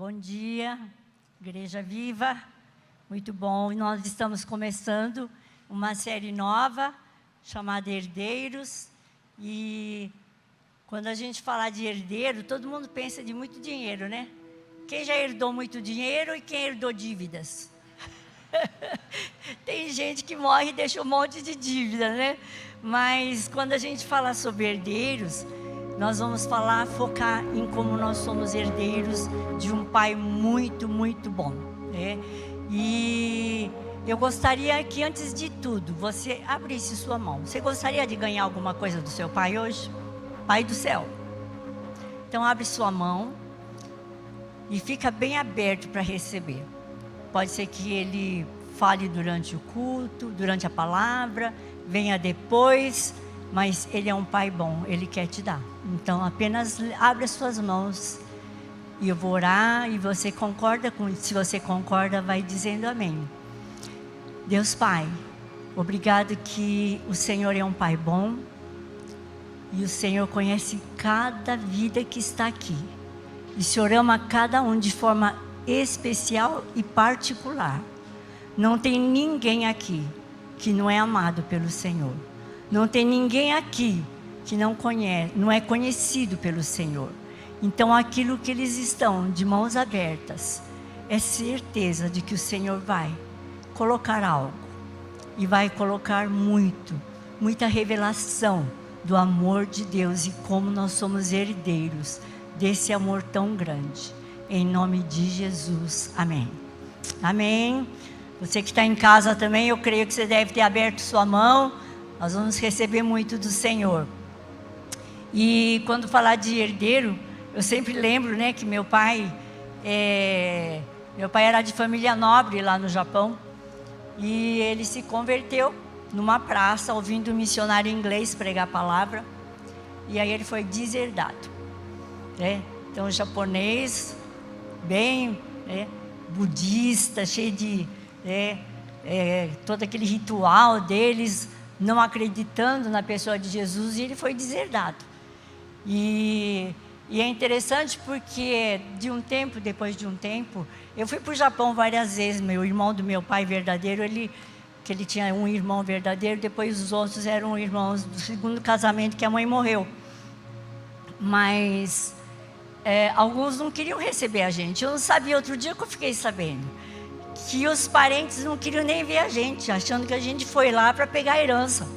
Bom dia, Igreja Viva, muito bom. Nós estamos começando uma série nova, chamada Herdeiros, e quando a gente fala de herdeiro, todo mundo pensa de muito dinheiro, né? Quem já herdou muito dinheiro e quem herdou dívidas? Tem gente que morre e deixa um monte de dívida, né? Mas quando a gente fala sobre herdeiros, nós vamos focar em como nós somos herdeiros de um pai muito, muito bom, né? E eu gostaria que, antes de tudo, você abrisse sua mão. Você gostaria de ganhar alguma coisa do seu pai hoje? Pai do céu. Então, abre sua mão e fica bem aberto para receber. Pode ser que ele fale durante o culto, durante a palavra, venha depois, mas ele é um pai bom, ele quer te dar. Então, apenas abre as suas mãos e eu vou orar e você concorda com isso. Se você concorda, vai dizendo amém. Deus Pai, obrigado que o Senhor é um pai bom e o Senhor conhece cada vida que está aqui. E o Senhor ama cada um de forma especial e particular. Não tem ninguém aqui que não é amado pelo Senhor. Não tem ninguém aqui que não é conhecido pelo Senhor. Então, aquilo que eles estão de mãos abertas, é certeza de que o Senhor vai colocar algo. E vai colocar muita revelação do amor de Deus e como nós somos herdeiros desse amor tão grande. Em nome de Jesus. Amém. Amém. Você que está em casa também, eu creio que você deve ter aberto sua mão. Nós vamos receber muito do Senhor. E quando falar de herdeiro, eu sempre lembro, né, que meu pai era de família nobre lá no Japão. E ele se converteu numa praça, ouvindo um missionário inglês pregar a palavra. E aí ele foi deserdado, né? Então, japonês, bem budista, cheio de todo aquele ritual deles, não acreditando na pessoa de Jesus, e ele foi deserdado. E é interessante porque depois de um tempo, eu fui para o Japão várias vezes. Meu irmão do meu pai verdadeiro, ele tinha um irmão verdadeiro, depois os outros eram irmãos do segundo casamento, que a mãe morreu. Mas alguns não queriam receber a gente. Eu não sabia, outro dia que eu fiquei sabendo, que os parentes não queriam nem ver a gente, achando que a gente foi lá para pegar a herança.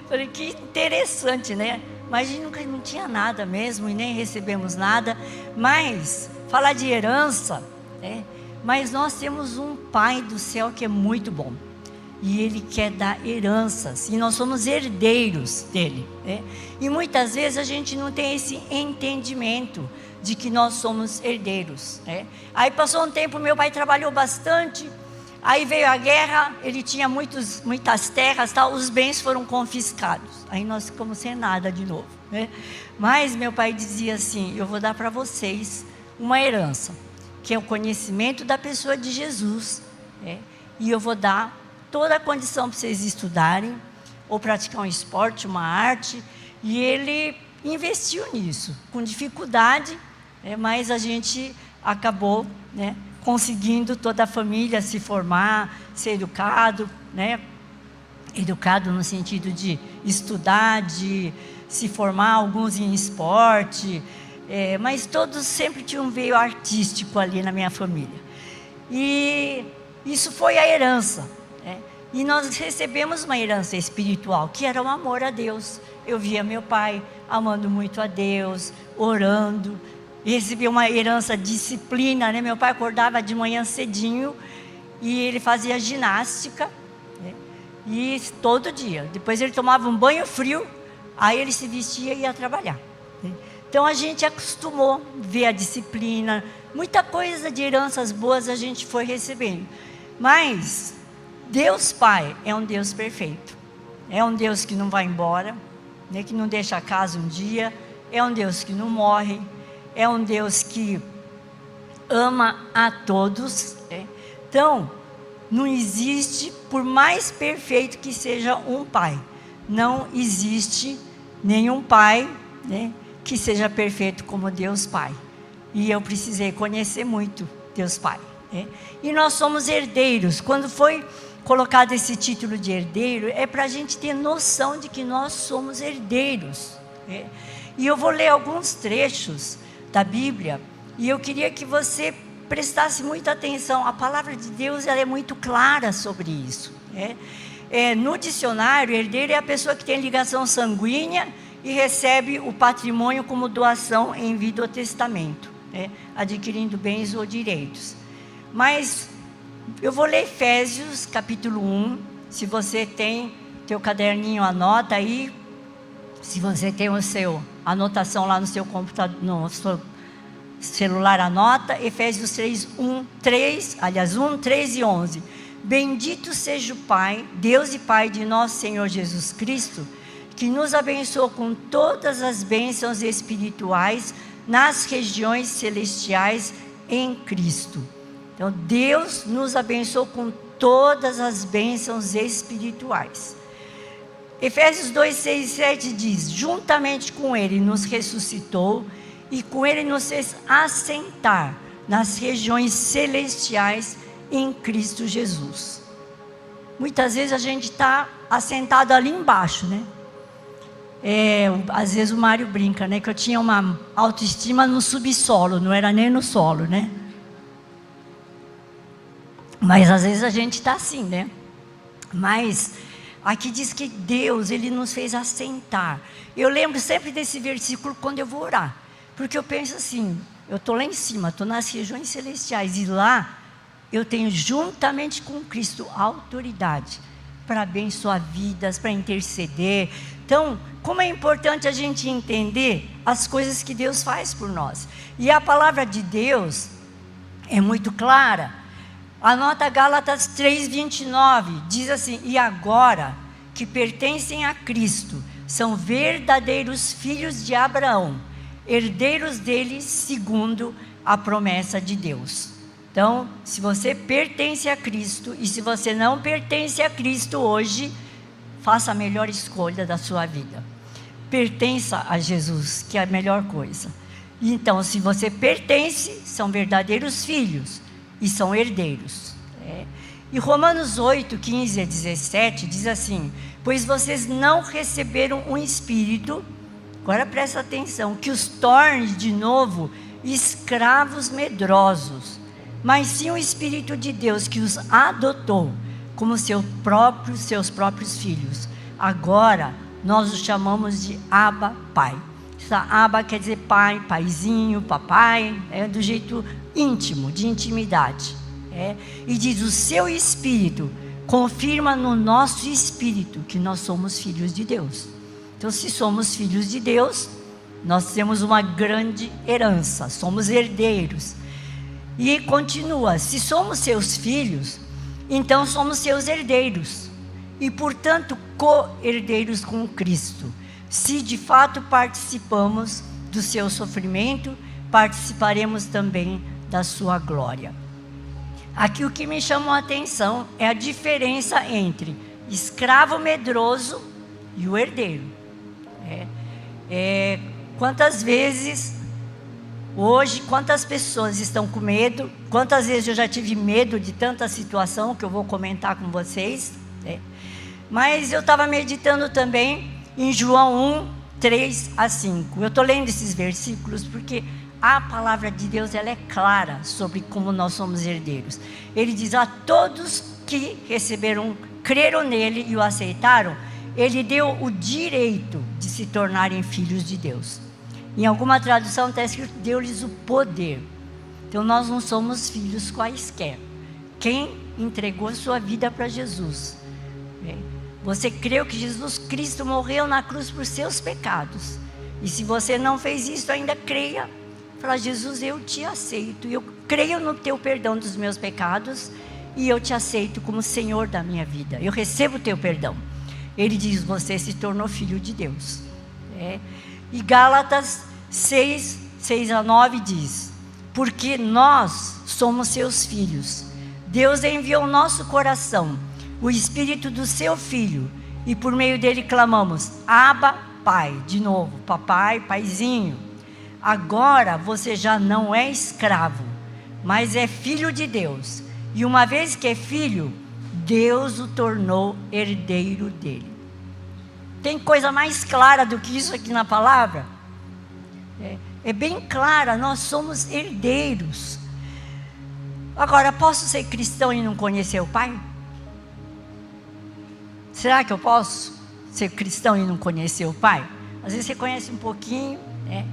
Falei, que interessante, né? Mas a gente nunca não tinha nada mesmo e nem recebemos nada. Mas, falar de herança, né? Mas nós temos um Pai do céu que é muito bom. E Ele quer dar heranças. E nós somos herdeiros dEle, né? E muitas vezes a gente não tem esse entendimento de que nós somos herdeiros, né? Aí passou um tempo, meu pai trabalhou bastante. Aí veio a guerra, ele tinha muitas terras, tal, os bens foram confiscados. Aí nós ficamos sem nada de novo, né? Mas meu pai dizia assim, eu vou dar para vocês uma herança, que é o conhecimento da pessoa de Jesus, né? E eu vou dar toda a condição para vocês estudarem, ou praticar um esporte, uma arte. E ele investiu nisso, com dificuldade, né? Mas a gente acabou, né, conseguindo toda a família se formar, ser educado, né? Educado no sentido de estudar, de se formar, alguns em esporte, mas todos sempre tinham um veio artístico ali na minha família. E isso foi a herança, né? E nós recebemos uma herança espiritual, que era o amor a Deus. Eu via meu pai amando muito a Deus, orando. E recebi uma herança de disciplina, né? Meu pai acordava de manhã cedinho e ele fazia ginástica, né? E todo dia. Depois ele tomava um banho frio, aí ele se vestia e ia trabalhar, né? Então a gente acostumou a ver a disciplina, muita coisa de heranças boas a gente foi recebendo. Mas Deus Pai é um Deus perfeito. É um Deus que não vai embora, né? Que não deixa a casa um dia. É um Deus que não morre. É um Deus que ama a todos, né? Então, não existe, por mais perfeito que seja um pai, não existe nenhum pai, né, que seja perfeito como Deus Pai. E eu precisei conhecer muito Deus Pai, né? E nós somos herdeiros. Quando foi colocado esse título de herdeiro, é para a gente ter noção de que nós somos herdeiros, né? E eu vou ler alguns trechos da Bíblia, e eu queria que você prestasse muita atenção. A palavra de Deus, ela é muito clara sobre isso, né? No dicionário, herdeiro é a pessoa que tem ligação sanguínea e recebe o patrimônio como doação em vida ou testamento, né? Adquirindo bens ou direitos. Mas eu vou ler Efésios capítulo 1. Se você tem teu caderninho, anota aí. Se você tem o seu anotação lá no seu computador, no seu celular, anota. Efésios 1, 3 e 11. Bendito seja o Pai, Deus e Pai de nosso Senhor Jesus Cristo, que nos abençoou com todas as bênçãos espirituais nas regiões celestiais em Cristo. Então, Deus nos abençoou com todas as bênçãos espirituais. Efésios 2, 6 e 7 diz: juntamente com Ele nos ressuscitou e com Ele nos fez assentar nas regiões celestiais em Cristo Jesus. Muitas vezes a gente está assentado ali embaixo, né? Às vezes o Mário brinca, né? Que eu tinha uma autoestima no subsolo, não era nem no solo, né? Mas às vezes a gente está assim, né? Mas aqui diz que Deus, Ele nos fez assentar. Eu lembro sempre desse versículo quando eu vou orar, porque eu penso assim, eu estou lá em cima, estou nas regiões celestiais, e lá eu tenho juntamente com Cristo autoridade para abençoar vidas, para interceder. Então, como é importante a gente entender as coisas que Deus faz por nós. E a palavra de Deus é muito clara. Anota Gálatas 3:29, diz assim: e agora que pertencem a Cristo, são verdadeiros filhos de Abraão, herdeiros dele segundo a promessa de Deus. Então, se você pertence a Cristo, e se você não pertence a Cristo hoje, faça a melhor escolha da sua vida. Pertença a Jesus, que é a melhor coisa. Então, se você pertence, são verdadeiros filhos e são herdeiros. E Romanos 8, 15 a 17 diz assim: pois vocês não receberam um espírito, agora presta atenção, que os torne de novo escravos medrosos, mas sim o Espírito de Deus que os adotou como seus próprios filhos. Agora nós os chamamos de Abba, Pai. Abba quer dizer pai, paizinho, papai, do jeito íntimo, de intimidade. E diz: o seu Espírito confirma no nosso espírito que nós somos filhos de Deus. Então, se somos filhos de Deus, nós temos uma grande herança, somos herdeiros. E continua: se somos seus filhos, então somos seus herdeiros, e portanto co-herdeiros com Cristo. Se de fato participamos do seu sofrimento, participaremos também da sua glória. Aqui o que me chamou a atenção é a diferença entre escravo medroso e o herdeiro. Quantas vezes hoje, quantas pessoas estão com medo? Quantas vezes eu já tive medo de tanta situação que eu vou comentar com vocês, Mas eu estava meditando também em João 1, 3 a 5. Eu estou lendo esses versículos porque a palavra de Deus, ela é clara sobre como nós somos herdeiros. Ele diz: a todos que receberam, creram nele e o aceitaram, ele deu o direito de se tornarem filhos de Deus. Em alguma tradução está escrito: deu-lhes o poder. Então nós não somos filhos quaisquer. Quem entregou sua vida para Jesus, você creu que Jesus Cristo morreu na cruz por seus pecados, e se você não fez isso ainda, creia. Fala: Jesus, eu te aceito, eu creio no teu perdão dos meus pecados, e eu te aceito como Senhor da minha vida, eu recebo o teu perdão. Ele diz: você se tornou filho de Deus. E Gálatas 6, 6 a 9 diz: porque nós somos seus filhos, Deus enviou ao nosso coração o Espírito do seu Filho, e por meio dele clamamos: Abba, Pai. De novo, papai, paizinho. Agora você já não é escravo, mas é filho de Deus. E uma vez que é filho, Deus o tornou herdeiro dele. Tem coisa mais clara do que isso aqui na palavra? É bem clara, nós somos herdeiros. Agora, posso ser cristão e não conhecer o Pai? Será que eu posso ser cristão e não conhecer o Pai? Às vezes você conhece um pouquinho, né?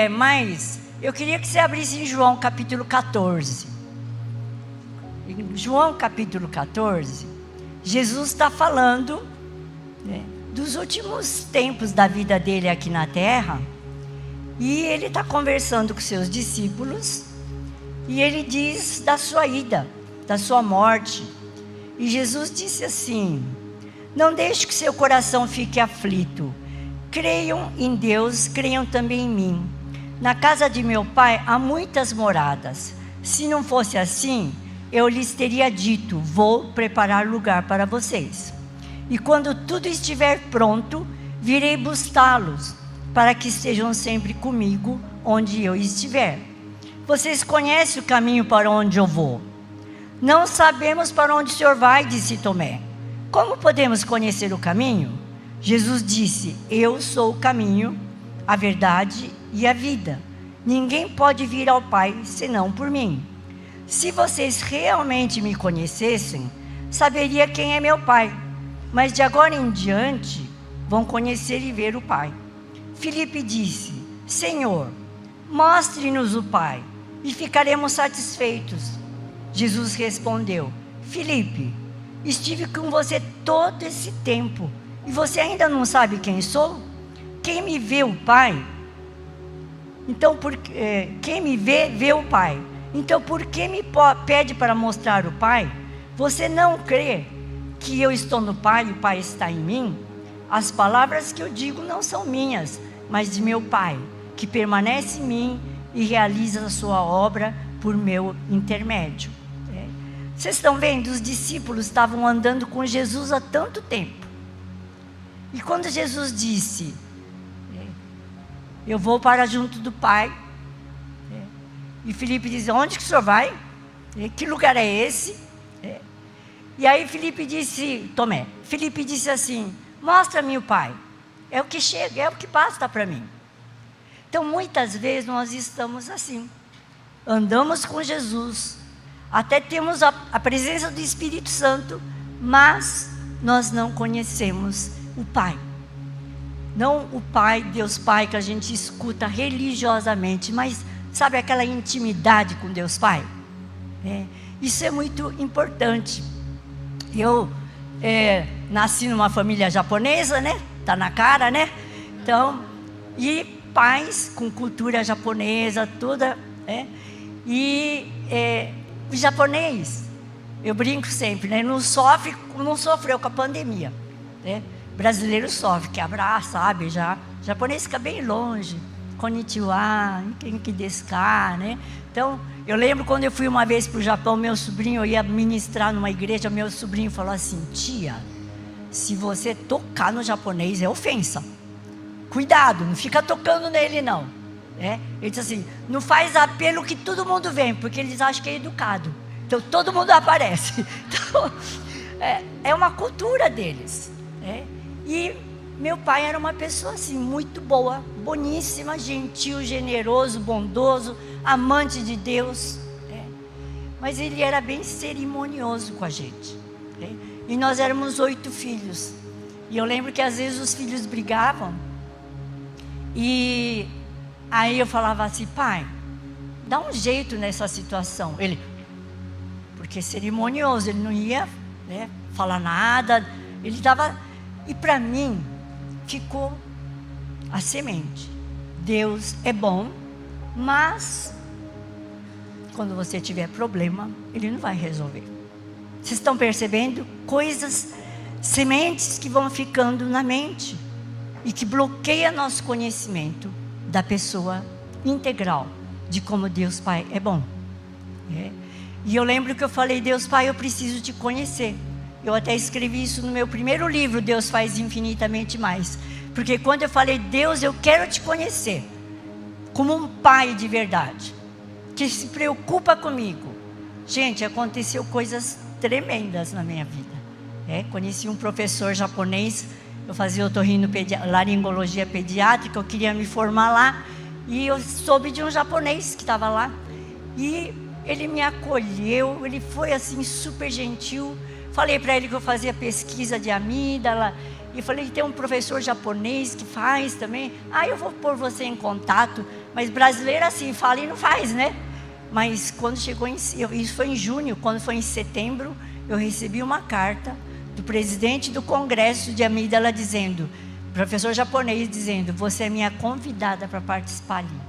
Mas eu queria que você abrisse em João capítulo 14. Em João capítulo 14, Jesus está falando, né, dos últimos tempos da vida dele aqui na terra. E ele está conversando com seus discípulos. E ele diz da sua ida, da sua morte. E Jesus disse assim: não deixe que seu coração fique aflito. Creiam em Deus, creiam também em mim. Na casa de meu Pai há muitas moradas. Se não fosse assim, eu lhes teria dito: vou preparar lugar para vocês. E quando tudo estiver pronto, virei buscá-los, para que estejam sempre comigo onde eu estiver. Vocês conhecem o caminho para onde eu vou. Não sabemos para onde o Senhor vai, disse Tomé. Como podemos conhecer o caminho? Jesus disse: eu sou o caminho, a verdade e a vida. Ninguém pode vir ao Pai senão por mim. Se vocês realmente me conhecessem, saberia quem é meu Pai. Mas de agora em diante, vão conhecer e ver o Pai. Filipe disse: Senhor, mostre-nos o Pai, e ficaremos satisfeitos. Jesus respondeu: Filipe, estive com você todo esse tempo, e você ainda não sabe quem sou? Quem me vê o Pai? Então, quem me vê, vê o Pai. Então, por que me pede para mostrar o Pai? Você não crê que eu estou no Pai e o Pai está em mim? As palavras que eu digo não são minhas, mas de meu Pai, que permanece em mim e realiza a sua obra por meu intermédio. Vocês estão vendo? Os discípulos estavam andando com Jesus há tanto tempo. E quando Jesus disse: eu vou para junto do Pai. E Filipe diz: onde que o senhor vai? Que lugar é esse? E aí Filipe disse assim: mostra-me o Pai. É o que chega, é o que basta para mim. Então muitas vezes nós estamos assim. Andamos com Jesus. Até temos a presença do Espírito Santo, mas nós não conhecemos o Pai. Não o Pai, Deus Pai, que a gente escuta religiosamente, mas sabe aquela intimidade com Deus Pai? Isso é muito importante. Eu nasci numa família japonesa, né? Tá na cara, né? Então, e pais com cultura japonesa, toda, o japonês, eu brinco sempre, né? Não sofreu com a pandemia, né? Brasileiro sofre, que abraça, sabe? Já o japonês fica bem longe. Konnichiwa, Genki desu ka, né? Então, eu lembro quando eu fui uma vez para o Japão, meu sobrinho, eu ia ministrar numa igreja, meu sobrinho falou assim: tia, se você tocar no japonês é ofensa. Cuidado, não fica tocando nele não. Ele disse assim: não faz apelo que todo mundo vem, porque eles acham que é educado. Então todo mundo aparece. Então, é uma cultura deles. E meu pai era uma pessoa assim, muito boa, boníssima, gentil, generoso, bondoso, amante de Deus. Mas ele era bem cerimonioso com a gente. E nós éramos 8 filhos. E eu lembro que às vezes os filhos brigavam. E aí eu falava assim: pai, dá um jeito nessa situação. Ele, porque cerimonioso, ele não ia falar nada. Ele dava. E para mim, ficou a semente. Deus é bom, mas quando você tiver problema, Ele não vai resolver. Vocês estão percebendo? Coisas, sementes que vão ficando na mente e que bloqueiam nosso conhecimento da pessoa integral, de como Deus Pai é bom. E eu lembro que eu falei: Deus Pai, eu preciso te conhecer. Eu até escrevi isso no meu primeiro livro, Deus Faz Infinitamente Mais. Porque quando eu falei: Deus, eu quero te conhecer, como um pai de verdade, que se preocupa comigo. Gente, aconteceu coisas tremendas na minha vida. Conheci um professor japonês, eu fazia laringologia pediátrica, eu queria me formar lá, e eu soube de um japonês que estava lá, e ele me acolheu, ele foi assim super gentil. Falei para ele que eu fazia pesquisa de amígdala, e falei que tem um professor japonês que faz também. Eu vou pôr você em contato. Mas brasileiro assim, fala e não faz, né? Mas quando chegou isso foi em junho, quando foi em setembro, eu recebi uma carta do presidente do Congresso de Amígdala dizendo, professor japonês dizendo, você é minha convidada para participar ali.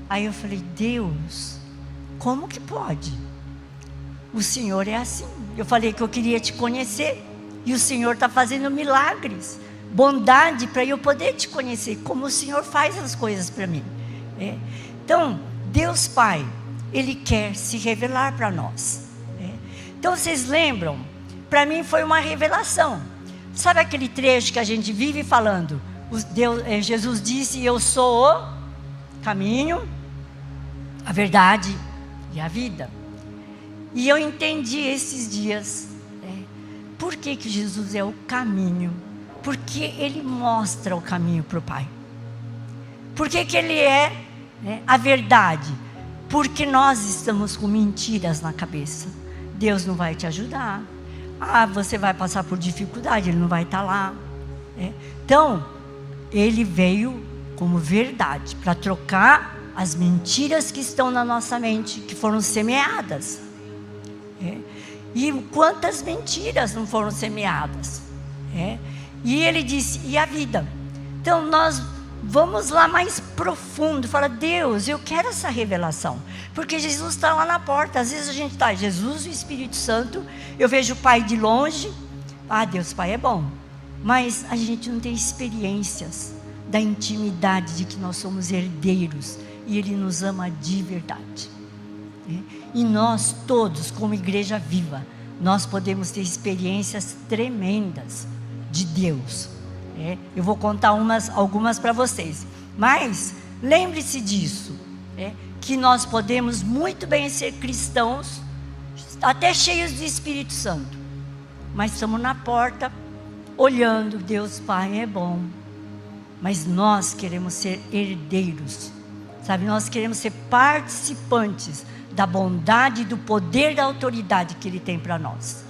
Aí eu falei, Deus, como que pode? O Senhor é assim. Eu falei que eu queria te conhecer, e o Senhor está fazendo milagres, bondade para eu poder te conhecer, como o Senhor faz as coisas para mim. Então, Deus Pai, Ele quer se revelar para nós. Então, vocês lembram? Para mim foi uma revelação. Sabe aquele trecho que a gente vive falando? Jesus disse, eu sou o caminho, a verdade e a vida. E eu entendi esses dias, por que Jesus é o caminho? Porque Ele mostra o caminho para o Pai. Por que Ele é a verdade? Porque nós estamos com mentiras na cabeça. Deus não vai te ajudar. Você vai passar por dificuldade, Ele não vai estar lá. Então, Ele veio como verdade, para trocar as mentiras que estão na nossa mente, que foram semeadas. E quantas mentiras não foram semeadas? E Ele disse, e a vida? Então nós vamos lá mais profundo, fala, Deus, eu quero essa revelação, porque Jesus está lá na porta. Às vezes a gente está, Jesus, o Espírito Santo, eu vejo o Pai de longe, Deus Pai é bom, mas a gente não tem experiências da intimidade de que nós somos herdeiros, e Ele nos ama de verdade. E nós todos, como igreja viva, nós podemos ter experiências tremendas de Deus. Eu vou contar algumas para vocês. Mas lembre-se disso, que nós podemos muito bem ser cristãos, até cheios de Espírito Santo, mas estamos na porta, olhando, Deus Pai é bom, mas nós queremos ser herdeiros, sabe? Nós queremos ser participantes da bondade, do poder, da autoridade que Ele tem para nós.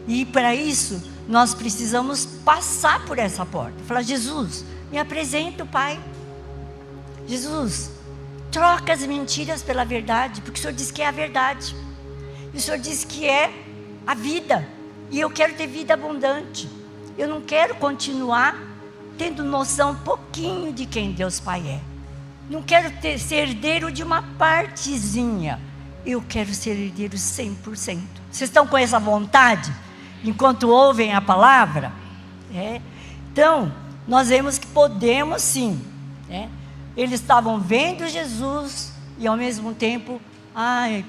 E para isso, nós precisamos passar por essa porta. Falar, Jesus, me apresenta o Pai. Jesus, troca as mentiras pela verdade, porque o Senhor diz que é a verdade. E o Senhor diz que é a vida. E eu quero ter vida abundante. Eu não quero continuar tendo noção um pouquinho de quem Deus Pai é. Não quero ser herdeiro de uma partezinha. Eu quero ser herdeiro 100%. Vocês estão com essa vontade? Enquanto ouvem a palavra? Então, nós vemos que podemos sim. Eles estavam vendo Jesus e ao mesmo tempo,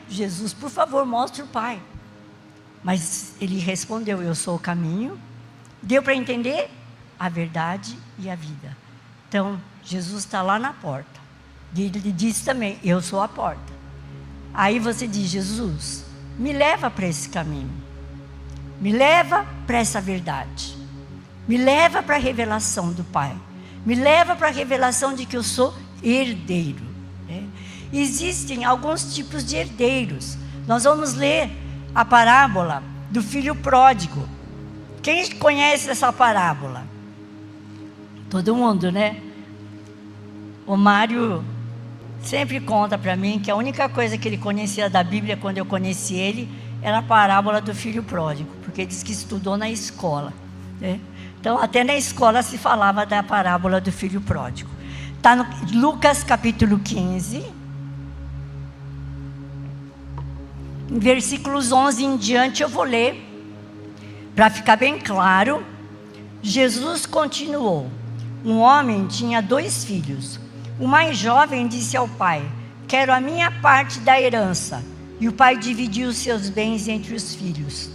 Jesus, por favor, mostre o Pai. Mas Ele respondeu, eu sou o caminho. Deu para entender? A verdade e a vida. Então, Jesus está lá na porta. E Ele disse também, eu sou a porta. Aí você diz, Jesus, me leva para esse caminho. Me leva para essa verdade. Me leva para a revelação do Pai. Me leva para a revelação de que eu sou herdeiro. Existem alguns tipos de herdeiros. Nós vamos ler a parábola do filho pródigo. Quem conhece essa parábola? Todo mundo, né? O Mário sempre conta para mim que a única coisa que ele conhecia da Bíblia quando eu conheci ele era a parábola do filho pródigo, porque ele disse que estudou na escola. Então, até na escola se falava da parábola do filho pródigo. Está no Lucas capítulo 15, em versículos 11 em diante eu vou ler, para ficar bem claro. Jesus continuou. Um homem tinha 2 filhos. O mais jovem disse ao pai, quero a minha parte da herança. E o pai dividiu os seus bens entre os filhos.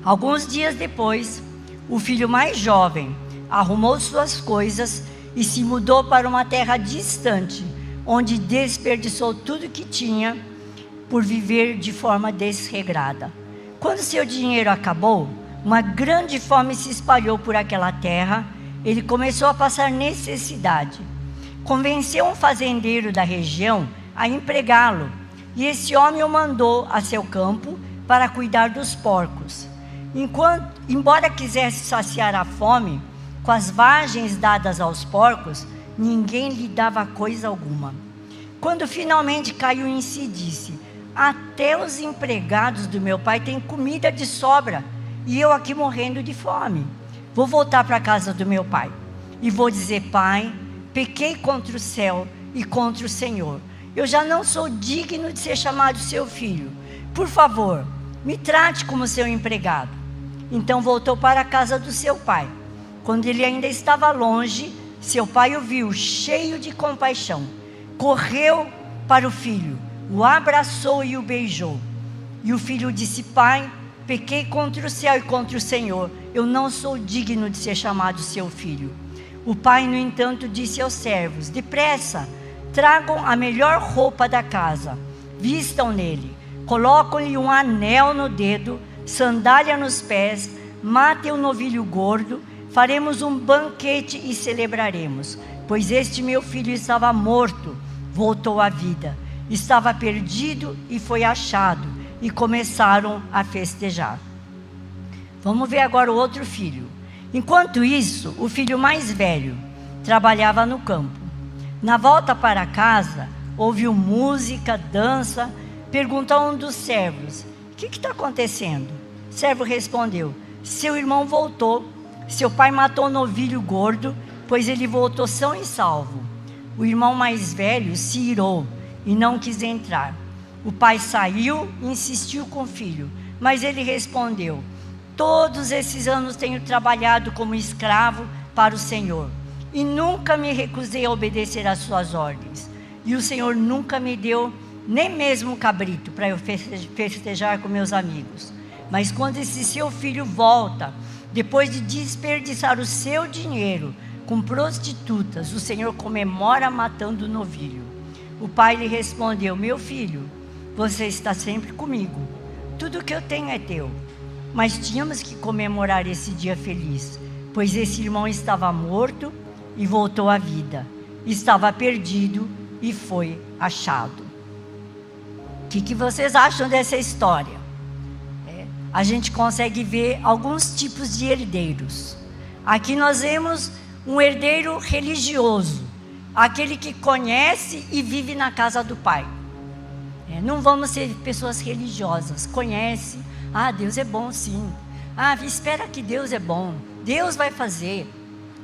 Alguns dias depois, o filho mais jovem arrumou suas coisas e se mudou para uma terra distante, onde desperdiçou tudo que tinha por viver de forma desregrada. Quando seu dinheiro acabou, uma grande fome se espalhou por aquela terra. Ele começou a passar necessidade. Convenceu um fazendeiro da região a empregá-lo, e esse homem o mandou a seu campo para cuidar dos porcos. Embora quisesse saciar a fome com as vagens dadas aos porcos, ninguém lhe dava coisa alguma. Quando finalmente caiu em si, disse: até os empregados do meu pai têm comida de sobra, e eu aqui morrendo de fome. Vou voltar para a casa do meu pai, e vou dizer: pai, pequei contra o céu e contra o Senhor. Eu já não sou digno de ser chamado seu filho. Por favor, me trate como seu empregado. Então voltou para a casa do seu pai. Quando ele ainda estava longe, seu pai o viu, cheio de compaixão. Correu para o filho, o abraçou e o beijou. E o filho disse: pai, pequei contra o céu e contra o Senhor. Eu não sou digno de ser chamado seu filho. O pai, no entanto, disse aos servos: depressa, tragam a melhor roupa da casa, vistam nele, colocam-lhe um anel no dedo, sandália nos pés, matem um novilho gordo, faremos um banquete e celebraremos. Pois este meu filho estava morto, voltou à vida, estava perdido e foi achado, e começaram a festejar. Vamos ver agora o outro filho. Enquanto isso, o filho mais velho trabalhava no campo. Na volta para casa, ouviu música, dança, perguntou a um dos servos: o que está acontecendo? O servo respondeu: seu irmão voltou, seu pai matou um novilho gordo, pois ele voltou são e salvo. O irmão mais velho se irou e não quis entrar. O pai saiu e insistiu com o filho, mas ele respondeu: todos esses anos tenho trabalhado como escravo para o Senhor, e nunca me recusei a obedecer às suas ordens. E o Senhor nunca me deu nem mesmo um cabrito para eu festejar com meus amigos. Mas quando esse seu filho volta, depois de desperdiçar o seu dinheiro com prostitutas, o Senhor comemora matando o novilho. O pai lhe respondeu: meu filho, você está sempre comigo, tudo que eu tenho é teu. Mas tínhamos que comemorar esse dia feliz, pois esse irmão estava morto e voltou à vida, estava perdido e foi achado. O que vocês acham dessa história? A gente consegue ver alguns tipos de herdeiros. Aqui nós vemos um herdeiro religioso, aquele que conhece e vive na casa do pai. Não vamos ser pessoas religiosas, conhece, Deus é bom sim, espera que Deus é bom, Deus vai fazer.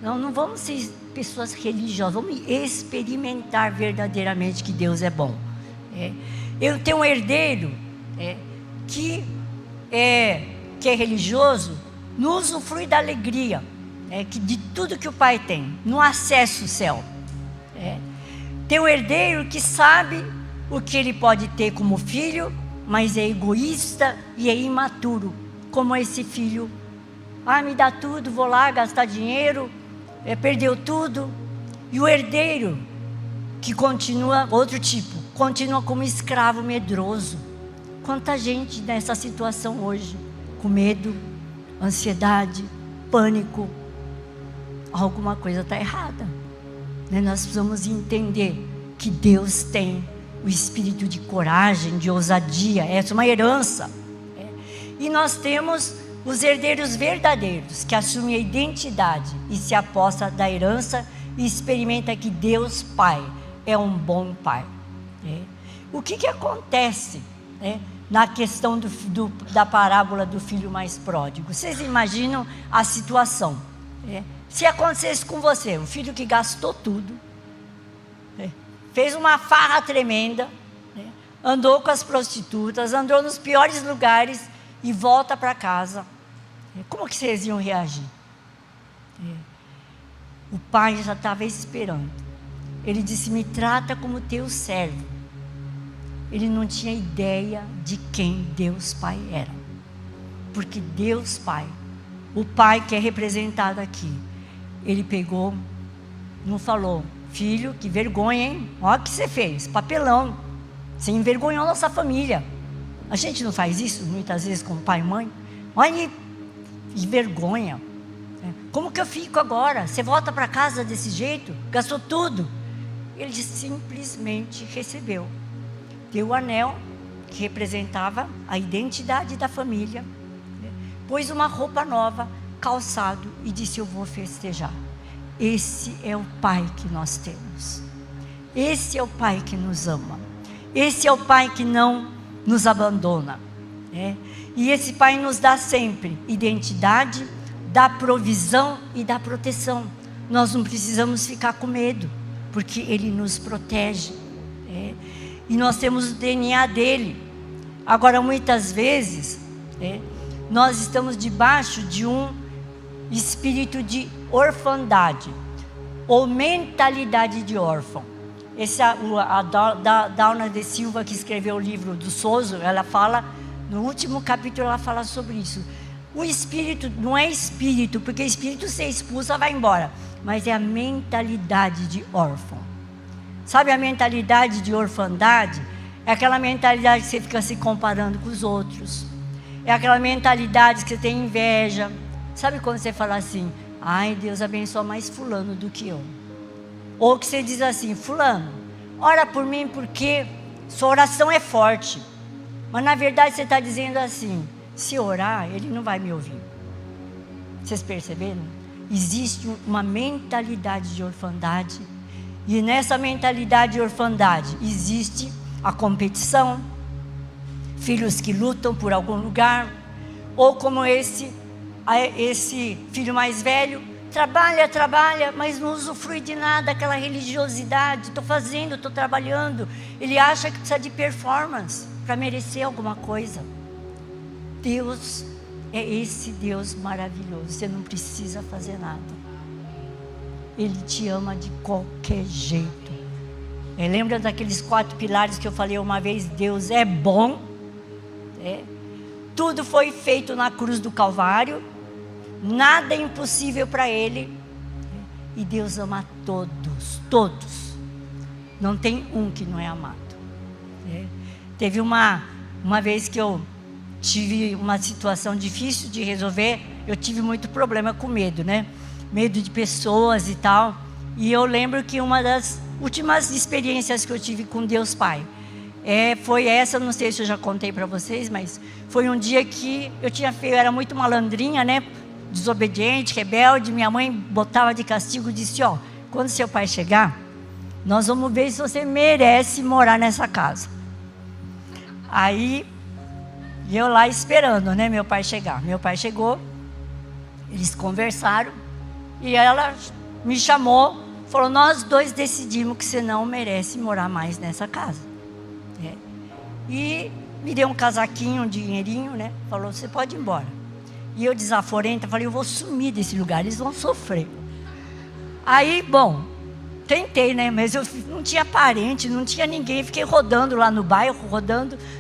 Não vamos ser pessoas religiosas, vamos experimentar verdadeiramente que Deus é bom. Eu tenho um herdeiro que é religioso, no usufrui da alegria, de tudo que o pai tem, no acesso ao céu. Tem um herdeiro que sabe o que ele pode ter como filho, mas é egoísta e é imaturo, como esse filho. Me dá tudo, vou lá gastar dinheiro, perdeu tudo. E o herdeiro que continua, outro tipo, continua como escravo medroso. Quanta gente nessa situação hoje, com medo, ansiedade, pânico. Alguma coisa está errada. Nós precisamos entender que Deus tem o espírito de coragem, de ousadia. Essa é uma herança. E nós temos os herdeiros verdadeiros, que assumem a identidade e se aposta da herança e experimenta que Deus Pai é um bom Pai. O que acontece na questão da parábola do filho mais pródigo? Vocês imaginam a situação? Se acontecesse com você, o filho que gastou tudo, fez uma farra tremenda, andou com as prostitutas, andou nos piores lugares e volta para casa, como que vocês iam reagir? O pai já estava esperando. Ele disse: me trata como teu servo. Ele não tinha ideia de quem Deus Pai era, porque Deus Pai, o Pai que é representado aqui, Ele pegou não falou: filho, que vergonha, hein? Olha o que você fez, papelão. Você envergonhou nossa família. A gente não faz isso muitas vezes com pai e mãe? Olha que vergonha. Como que eu fico agora? Você volta para casa desse jeito? Gastou tudo. Ele simplesmente recebeu. Deu o anel, que representava a identidade da família. Pôs uma roupa nova, calçado, e disse: eu vou festejar. Esse é o pai que nós temos. Esse é o pai que nos ama. Esse é o pai que não nos abandona. E esse pai nos dá sempre identidade, dá provisão e dá proteção. Nós não precisamos ficar com medo, porque ele nos protege. E nós temos o DNA dele. Agora, muitas vezes, nós estamos debaixo de um espírito de orfandade, ou mentalidade de órfão. A Dauna de Silva, que escreveu o livro do Soso, ela fala, no último capítulo ela fala sobre isso. O espírito não é espírito, porque espírito você expulsa, vai embora, mas é a mentalidade de órfão. Sabe a mentalidade de orfandade? É aquela mentalidade que você fica se comparando com os outros. É aquela mentalidade que você tem inveja. Sabe quando você fala assim: ai, Deus abençoa mais fulano do que eu. Ou que você diz assim: fulano, ora por mim porque sua oração é forte. Mas na verdade você está dizendo assim: se orar, ele não vai me ouvir. Vocês perceberam? Existe uma mentalidade de orfandade. E nessa mentalidade de orfandade existe a competição, filhos que lutam por algum lugar, ou como esse filho mais velho, trabalha, mas não usufrui de nada, aquela religiosidade, estou fazendo, estou trabalhando, ele acha que precisa de performance para merecer alguma coisa. Deus é esse Deus maravilhoso, você não precisa fazer nada. Ele te ama de qualquer jeito. Lembra daqueles 4 pilares que eu falei uma vez? Deus é bom. Tudo foi feito na cruz do Calvário. Nada é impossível para Ele. E Deus ama todos, todos. Não tem um que não é amado. Teve uma vez que eu tive uma situação difícil de resolver. Eu tive muito problema com medo, medo de pessoas e tal. E eu lembro que uma das últimas experiências que eu tive com Deus Pai foi essa, não sei se eu já contei para vocês, mas foi um dia que eu era muito malandrinha, desobediente, rebelde. Minha mãe botava de castigo e disse: quando seu pai chegar, nós vamos ver se você merece morar nessa casa. Aí, eu lá esperando, meu pai chegar. Meu pai chegou, eles conversaram, e ela me chamou, falou: nós dois decidimos que você não merece morar mais nessa casa. E me deu um casaquinho, um dinheirinho, falou: você pode ir embora. E eu, desaforenta, falei: eu vou sumir desse lugar, eles vão sofrer. Aí, bom, tentei, mas eu não tinha parente, não tinha ninguém, fiquei rodando lá no bairro,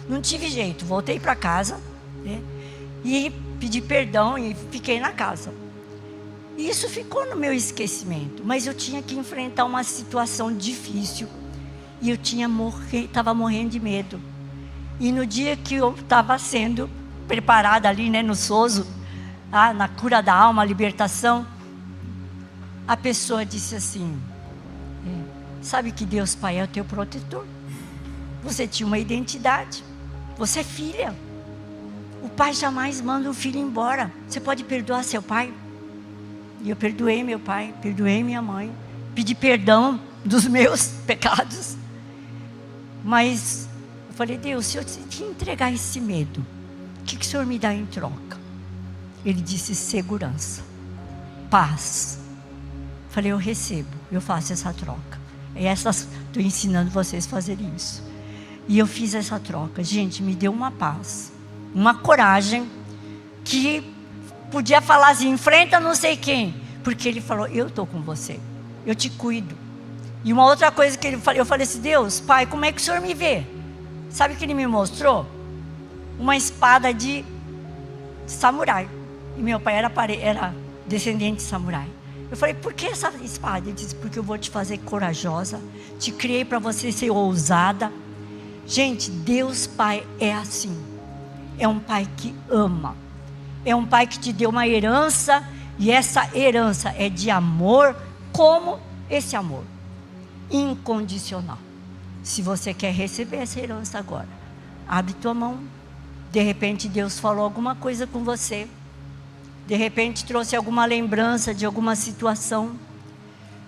não tive jeito, voltei para casa, e pedi perdão e fiquei na casa. E isso ficou no meu esquecimento, mas eu tinha que enfrentar uma situação difícil, e eu estava morrendo de medo. E no dia que eu estava sendo preparada ali, no Soso, na cura da alma, a libertação, a pessoa disse assim: sabe que Deus Pai é o teu protetor, você tinha uma identidade, você é filha, o pai jamais manda o filho embora, você pode perdoar seu pai? E eu perdoei meu pai, perdoei minha mãe, pedi perdão dos meus pecados. Mas eu falei: Deus, se eu te entregar esse medo, o que o Senhor me dá em troca? Ele disse: segurança, paz. Falei: eu recebo, eu faço essa troca. Estou ensinando vocês a fazerem isso. E eu fiz essa troca. Gente, me deu uma paz, uma coragem, que podia falar assim: enfrenta não sei quem, porque ele falou: eu estou com você, eu te cuido. E uma outra coisa que eu falei assim: Deus, Pai, como é que o Senhor me vê? Sabe o que Ele me mostrou? Uma espada de samurai. E meu pai era descendente de samurai. Eu falei, por que essa espada? Ele disse, porque eu vou te fazer corajosa, te criei para você ser ousada. Gente, Deus Pai é assim, é um Pai que ama, é um Pai que te deu uma herança, e essa herança é de amor, como esse amor incondicional. Se você quer receber essa herança agora, abre tua mão. De repente Deus falou alguma coisa com você, de repente trouxe alguma lembrança de alguma situação.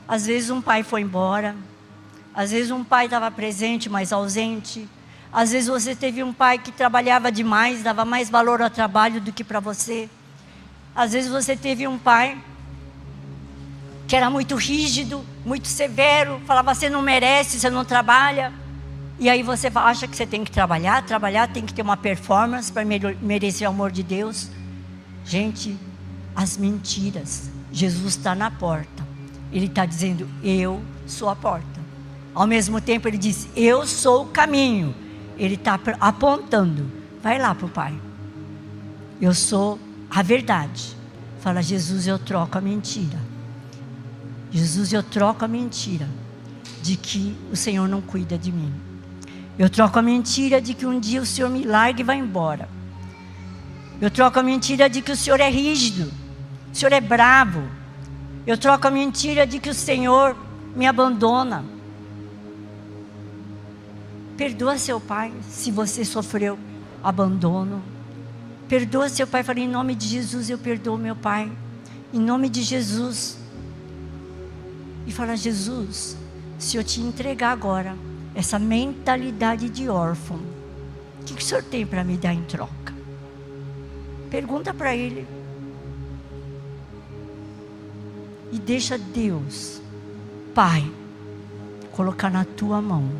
Às vezes um pai foi embora, às vezes um pai estava presente, mas ausente. Às vezes você teve um pai que trabalhava demais, dava mais valor ao trabalho do que para você. Às vezes você teve um pai que era muito rígido, muito severo, falava, você não merece, você não trabalha. E aí você acha que você tem que trabalhar, tem que ter uma performance para merecer o amor de Deus. Gente, as mentiras. Jesus está na porta. Ele está dizendo, eu sou a porta. Ao mesmo tempo ele diz, eu sou o caminho. Ele está apontando, vai lá para o Pai. Eu sou a verdade. Fala, Jesus, eu troco a mentira. Jesus, eu troco a mentira de que o Senhor não cuida de mim. Eu troco a mentira de que um dia o Senhor me larga e vai embora. Eu troco a mentira de que o Senhor é rígido, o Senhor é bravo. Eu troco a mentira de que o Senhor me abandona. Perdoa seu pai se você sofreu abandono. Perdoa seu pai, fala, em nome de Jesus eu perdoo meu pai. Em nome de Jesus. E fala, Jesus, se eu te entregar agora essa mentalidade de órfão, o que o Senhor tem para me dar em troca? Pergunta para Ele. E deixa Deus, Pai, colocar na tua mão.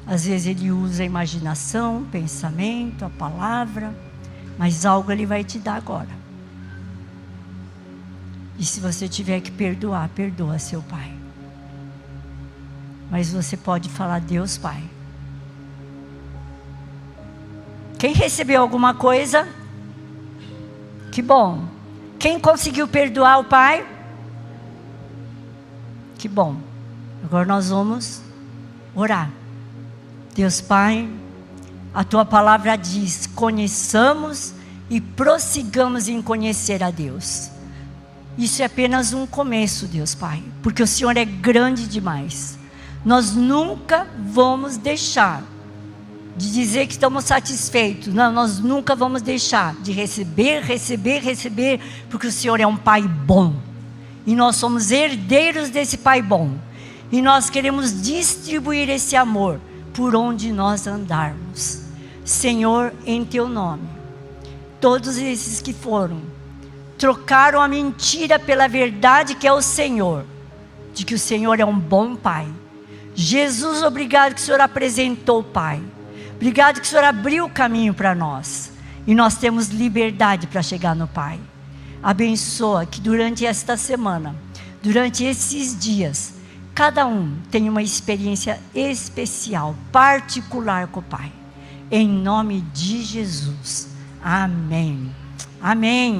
Às vezes Ele usa a imaginação, pensamento, a palavra, mas algo Ele vai te dar agora. E se você tiver que perdoar, perdoa seu pai. Mas você pode falar, Deus Pai. Quem recebeu alguma coisa? Que bom. Quem conseguiu perdoar o pai? Que bom. Agora nós vamos orar. Deus Pai, a tua palavra diz, conheçamos e prossigamos em conhecer a Deus. Isso é apenas um começo, Deus Pai, porque o Senhor é grande demais. Nós nunca vamos deixar de dizer que estamos satisfeitos. Não, nós nunca vamos deixar de receber, porque o Senhor é um Pai bom. E nós somos herdeiros desse Pai bom. E nós queremos distribuir esse amor por onde nós andarmos. Senhor, em teu nome, todos esses que trocaram a mentira pela verdade que é o Senhor, de que o Senhor é um bom Pai. Jesus, obrigado que o Senhor apresentou o Pai. Obrigado que o Senhor abriu o caminho para nós. E nós temos liberdade para chegar no Pai. Abençoa que durante esta semana, durante esses dias, cada um tenha uma experiência especial, particular com o Pai. Em nome de Jesus. Amém. Amém.